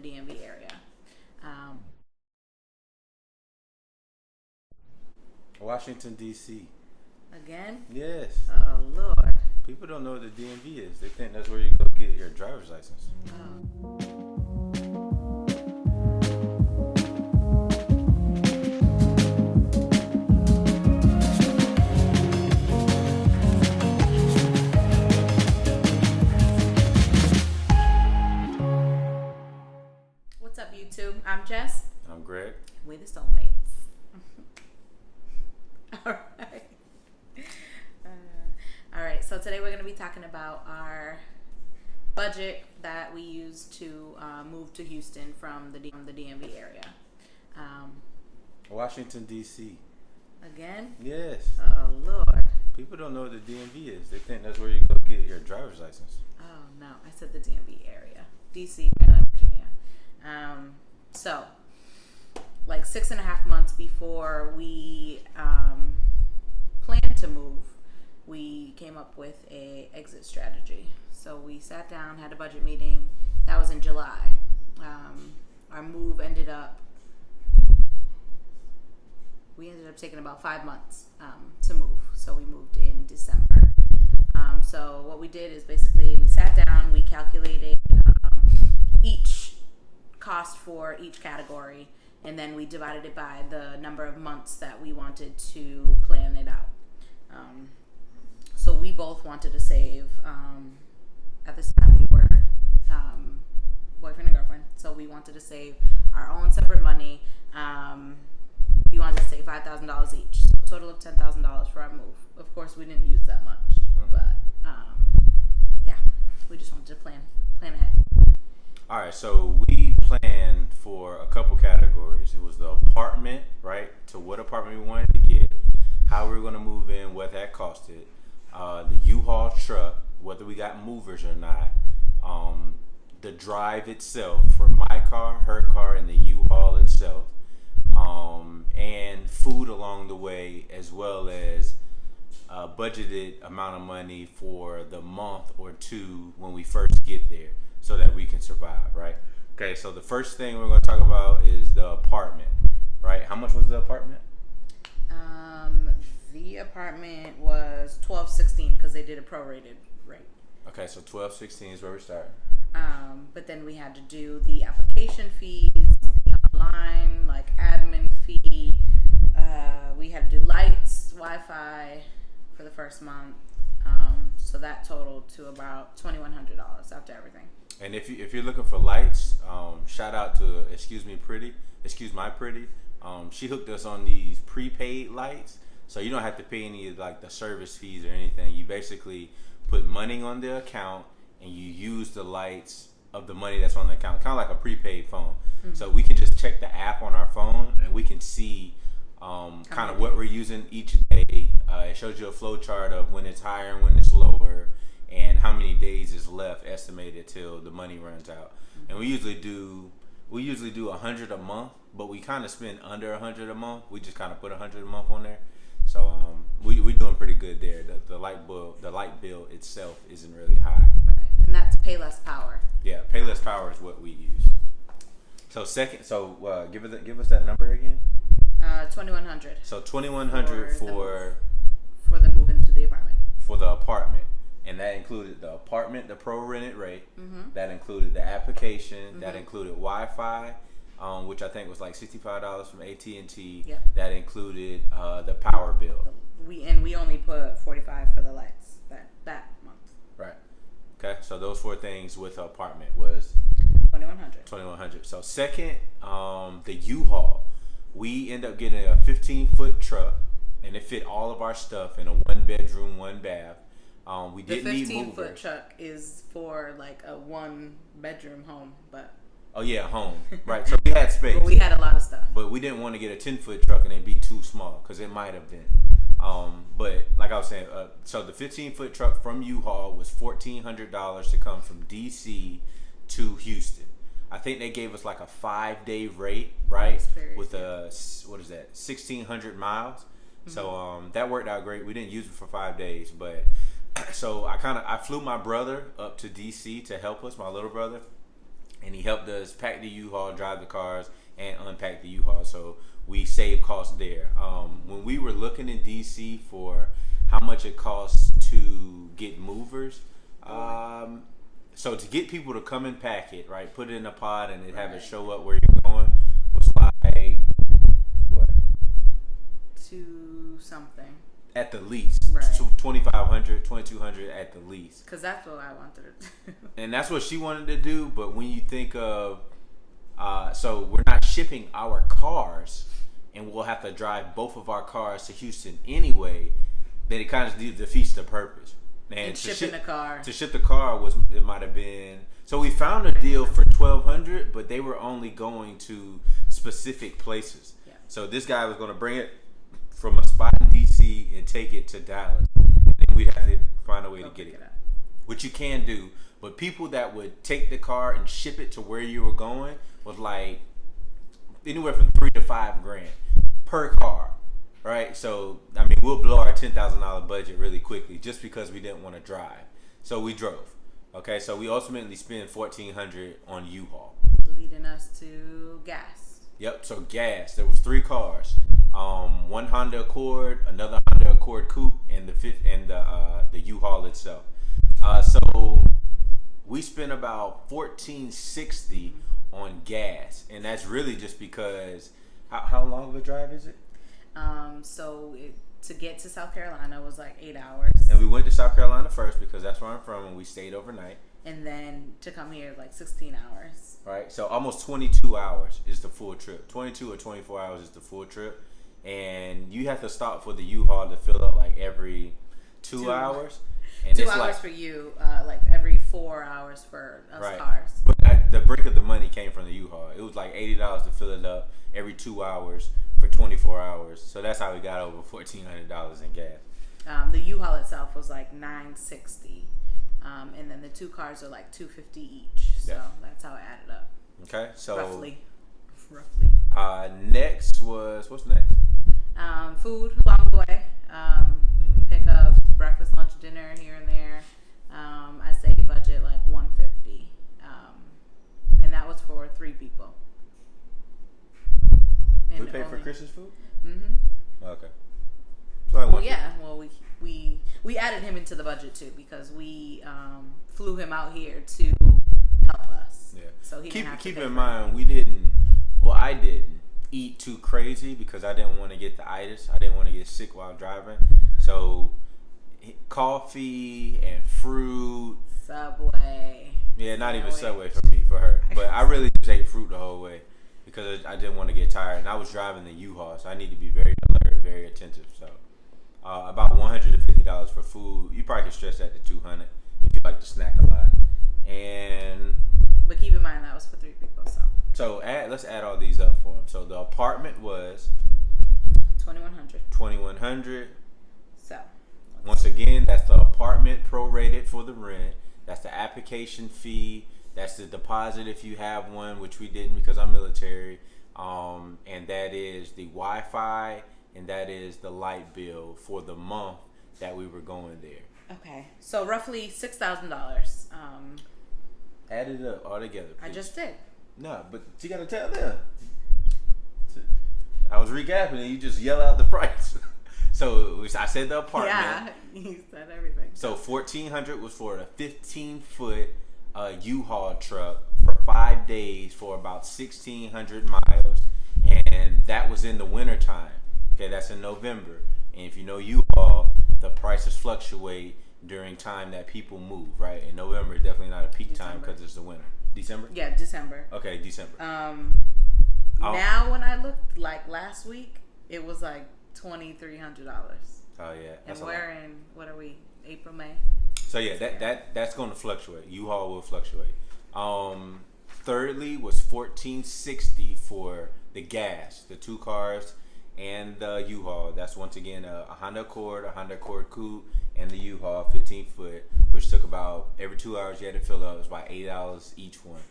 DMV area. Washington, D.C. Again? Yes. Oh, Lord. People don't know what the DMV is. They think that's where you go get your driver's license. Oh. What's up, YouTube? I'm Jess. I'm Greg. We're the soulmates. All right. So today we're going to be talking about our budget that we use to move to Houston from the DMV area. Washington, D.C. Again? Yes. Oh, Lord. People don't know what the DMV is. They think that's where you go get your driver's license. Oh, no. I said the DMV area. D.C., Maryland, Virginia. So, like 6.5 months before we planned to move, we came up with a exit strategy. So we sat down, had a budget meeting. That was in July. Our move ended up taking about 5 months to move. So we moved in December. So what we did is basically we sat down, we calculated each cost for each category, and then we divided it by the number of months that we wanted to plan it out. So we both wanted to save. At this time, we were boyfriend and girlfriend, so we wanted to save our own separate money. We wanted to save $5,000 each, so a total of $10,000 for our move. Of course, we didn't use that much, but yeah, we just wanted to plan ahead. All right, so we planned for a couple categories. It was the apartment, right, to what apartment we wanted to get, how we were going to move in, what that costed, the Uhaul truck, whether we got movers or not, the drive itself for my car, her car, and the Uhaul itself, and food along the way, as well as a budgeted amount of money for the month or two when we first get there, so that we can survive, right? Okay, so the first thing we're going to talk about is the apartment, right? How much was the apartment? The apartment was $1,216 because they did a prorated rate. Okay, so $1,216 is where we start. But then we had to do the application fees, the online, like admin fee. We had to do lights, Wi-Fi for the first month. So that totaled to about $2,100 after everything. And if you're looking for lights, shout out to Excuse My Pretty. She hooked us on these prepaid lights, so you don't have to pay any of like the service fees or anything. You basically put money on the account and you use the lights of the money that's on the account, kind of like a prepaid phone. Mm-hmm. So we can just check the app on our phone and we can see kind of what we're using each day. It shows you a flow chart of when it's higher and when it's lower, and how many days is left estimated till the money runs out. Mm-hmm. And we usually do 100 a month, but we kind of spend under 100 a month. We just kind of put 100 a month on there. So we're doing pretty good there. The light bill itself isn't really high. Right. And that's PayLess Power. Yeah, PayLess Power is what we use. So give us that number again. $2,100. So $2,100 for the move into the apartment. For the apartment. And that included the apartment, the pro-rented rate. Mm-hmm. That included the application. Mm-hmm. That included Wi-Fi, which I think was like $65 from AT&T. Yep. That included the power bill. We only put $45 for the lights that month. Right. Okay. So those four things with the apartment was $2,100. So second, the U-Haul. We end up getting a 15-foot truck, and it fit all of our stuff in a 1-bedroom, 1-bath. We didn't need movers. The 15-foot truck is for like a 1-bedroom home, but oh yeah, home, right? So we had space. But we had a lot of stuff. But we didn't want to get a 10-foot truck and it'd be too small, because it might have been. But like I was saying, so the 15-foot truck from U-Haul was $1,400 to come from DC to Houston. I think they gave us like a 5-day rate, right? With a 1,600 miles. Mm-hmm. So that worked out great. We didn't use it for 5 days, but so I flew my brother up to DC to help us, my little brother, and he helped us pack the U-Haul, drive the cars, and unpack the U-Haul. So we saved costs there. When we were looking in DC for how much it costs to get movers, so to get people to come and pack it, right, put it in a pod and then have it show up where you're going was like what? To something. At the least, right. 2,500, 2,200 at the least. Because that's what I wanted to do. And that's what she wanted to do. But when you think of, so we're not shipping our cars, and we'll have to drive both of our cars to Houston anyway, then it kind of defeats the purpose. And shipping the car. To ship the car it might have been. So we found a deal for $1,200, but they were only going to specific places. Yeah. So this guy was going to bring it from a spot in DC and take it to Dallas, and then we'd have to find a way to get it. Which you can do, but people that would take the car and ship it to where you were going was like anywhere from $3,000 to $5,000 per car, right? So I mean, we'll blow our $10,000 budget really quickly just because we didn't want to drive, so we drove. Okay, so we ultimately spent $1,400 on U-Haul, leading us to gas. Yep. So gas. There was 3 cars. One Honda Accord, another Honda Accord Coupe, and the U-Haul itself. So we spent about $1,460 on gas, and that's really just because how long of a drive is it? To get to South Carolina was like 8 hours, and we went to South Carolina first because that's where I'm from, and we stayed overnight. And then to come here like 16 hours. Right. So almost 22 hours is the full trip. 22 or 24 hours is the full trip. And you have to stop for the U-Haul to fill up like every 2 hours. And 2 hours for you, like every 4 hours for us cars. But the break of the money came from the U-Haul. It was like $80 to fill it up every 2 hours for 24 hours. So that's how we got over $1,400 in gas. The U-Haul itself was like $960. And then the 2 cars are like $250 each. So that's how it added up. Okay. So roughly. Next was, what's next? Food along the way. Pick up breakfast, lunch, dinner here and there. I say budget like $150. And that was for 3 people. And we paid for Chris's food? Mm-hmm. Okay. So we added him into the budget too because we flew him out here to help us. Yeah. So he keep in mind I didn't eat too crazy because I didn't want to get the itis. I didn't want to get sick while driving. So coffee and fruit. Subway. Yeah, not even Subway for me, for her. But I really just ate fruit the whole way because I didn't want to get tired. And I was driving the U-Haul, so I need to be very alert, very attentive. So about $150 for food. You probably can stretch that to $200 if you like to snack a lot. But keep in mind that was for 3 people, So let's add all these up for him. So the apartment was $2,100. So once again, that's the apartment prorated for the rent. That's the application fee. That's the deposit if you have one, which we didn't because I'm military. And that is the Wi-Fi, and that is the light bill for the month that we were going there. Okay, so roughly $6,000. Add it up all together, please. I just did. No, but you gotta tell them. I was recapping and you just yell out the price. So I said the apartment. Yeah, you said everything. So $1,400 was for a 15-foot U-Haul truck for 5 days for about 1,600 miles, and that was in the wintertime. Okay, that's in November. And if you know U-Haul, the prices fluctuate during time that people move, right? In November, definitely not a peak time because it's the winter. December? Yeah, December. Okay, December. Now when I looked, like last week, it was like $2,300. Oh yeah. And we're in, what are we, April, May? So yeah, that's going to fluctuate. U-Haul will fluctuate. Thirdly was $1,460 for the gas, the 2 cars, and the U-Haul. That's once again a Honda Accord Coupe, and the U-Haul 15-foot, which took about every 2 hours you had to fill up. It was about $8 each one.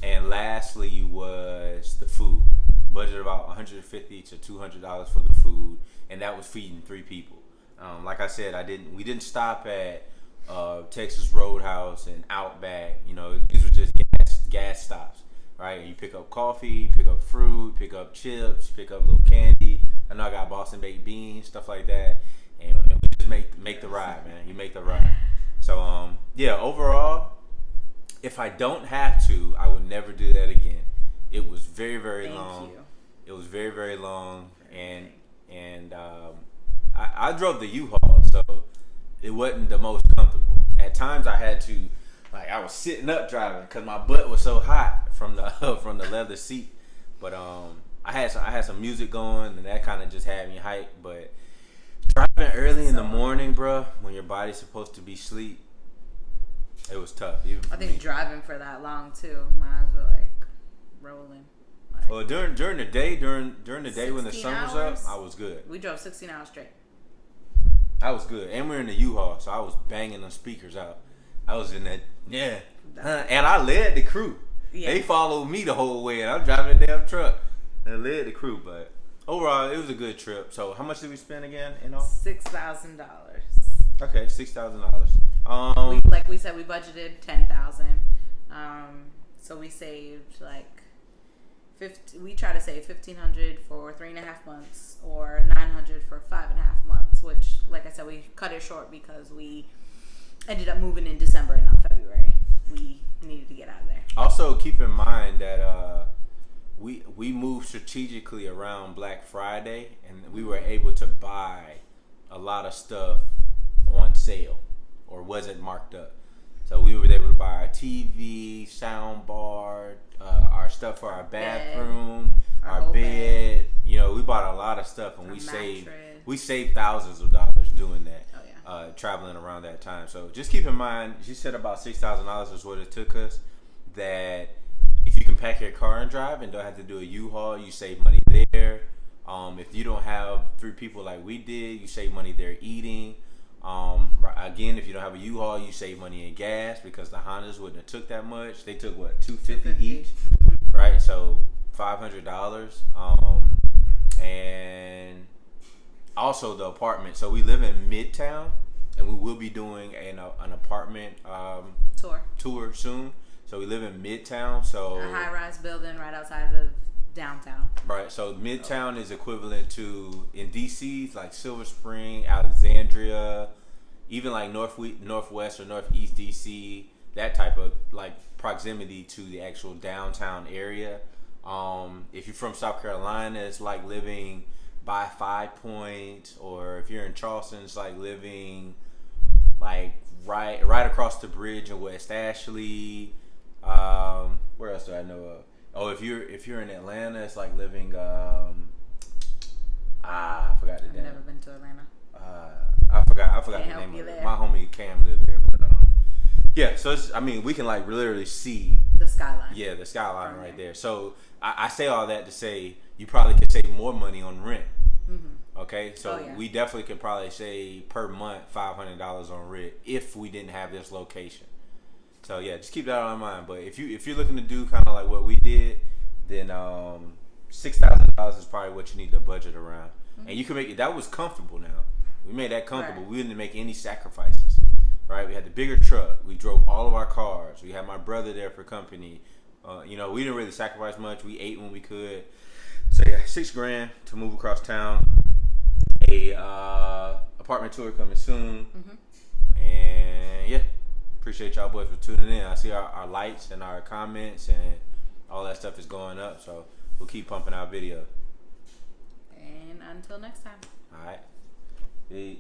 And lastly was the food. Budgeted about $150 to $200 for the food, and that was feeding 3 people. Like I said, we didn't stop at Texas Roadhouse and Outback. You know, these were just gas stops, right? You pick up coffee, pick up fruit, pick up chips, pick up little candy. I know I got Boston baked beans, stuff like that, and we just make the ride, man. You make the ride. So yeah, overall, if I don't have to, I would never do that again. It was very, very long. Thank you. It was very, very long, and I drove the Uhaul, so it wasn't the most comfortable. At times, I had to, like, I was sitting up driving because my butt was so hot from the from the leather seat. But I had some music going, and that kind of just had me hyped. But driving early in the morning, bro, when your body's supposed to be asleep, it was tough. Even for I think me. driving for that long too, my eyes were like rolling. Like, Well, during the day, during the day when the 16 sun was hours? up, I was good. we drove 16 hours straight. I was good, and we're in the U-Haul, so I was banging the speakers out. I was in that, and I led the crew. Yeah. They followed me the whole way, and I'm driving the damn truck. And I led the crew, but overall, it was a good trip. So, how much did we spend again? You know, $6,000. okay, $6,000. Like we said, we budgeted $10,000. So we saved like we try to save $1,500 for 3.5 months or $900 for 5.5 months. Which, like I said, we cut it short because we ended up moving in December and not February. We needed to get out of there. Also, keep in mind that we moved strategically around Black Friday, and we were able to buy a lot of stuff on sale or wasn't marked up. So we were able to buy a TV, sound bar, our stuff for our bathroom, our bed. You know, we bought a lot of stuff, and we saved thousands of dollars doing that. Oh yeah. Traveling around that time. So just keep in mind, she said about $6,000 is what it took us. That if you can pack your car and drive and don't have to do a U-Haul, you save money there. If you don't have 3 people like we did, you save money there eating. Again, if you don't have a U-Haul, you save money in gas because the Hondas wouldn't have took that much. They took what, $250 each, right? So $500. And also the apartment. So we live in Midtown, and we will be doing an apartment tour soon. So we live in Midtown. So a high-rise building right outside of downtown. Right. So Midtown is equivalent to, in DC, like Silver Spring, Alexandria, even like Northwest or Northeast DC, that type of like proximity to the actual downtown area. If you're from South Carolina, it's like living by 5 Point, or if you're in Charleston, it's like living like right across the bridge in West Ashley. Where else do I know of? Oh, if you're in Atlanta, it's like living. I forgot the name. I've never been to Atlanta. I forgot the name of it. My homie Cam lived there, but yeah. So we can like literally see the skyline. Yeah, the skyline right there. So I say all that to say you probably could save more money on rent. Mm-hmm. Okay, so we definitely could probably save per month $500 on rent if we didn't have this location. So yeah, just keep that on mind. But if you're looking to do kind of like what we did, then $6,000 is probably what you need to budget around. Mm-hmm. And you can make it. That was comfortable. Now we made that comfortable. Right. We didn't make any sacrifices. Right? We had the bigger truck. We drove all of our cars. We had my brother there for company. We didn't really sacrifice much. We ate when we could. So yeah, $6,000 to move across town. A apartment tour coming soon. Mm-hmm. And yeah. Appreciate y'all boys for tuning in. I see our likes and our comments and all that stuff is going up. So we'll keep pumping out video. And until next time. All right. Peace.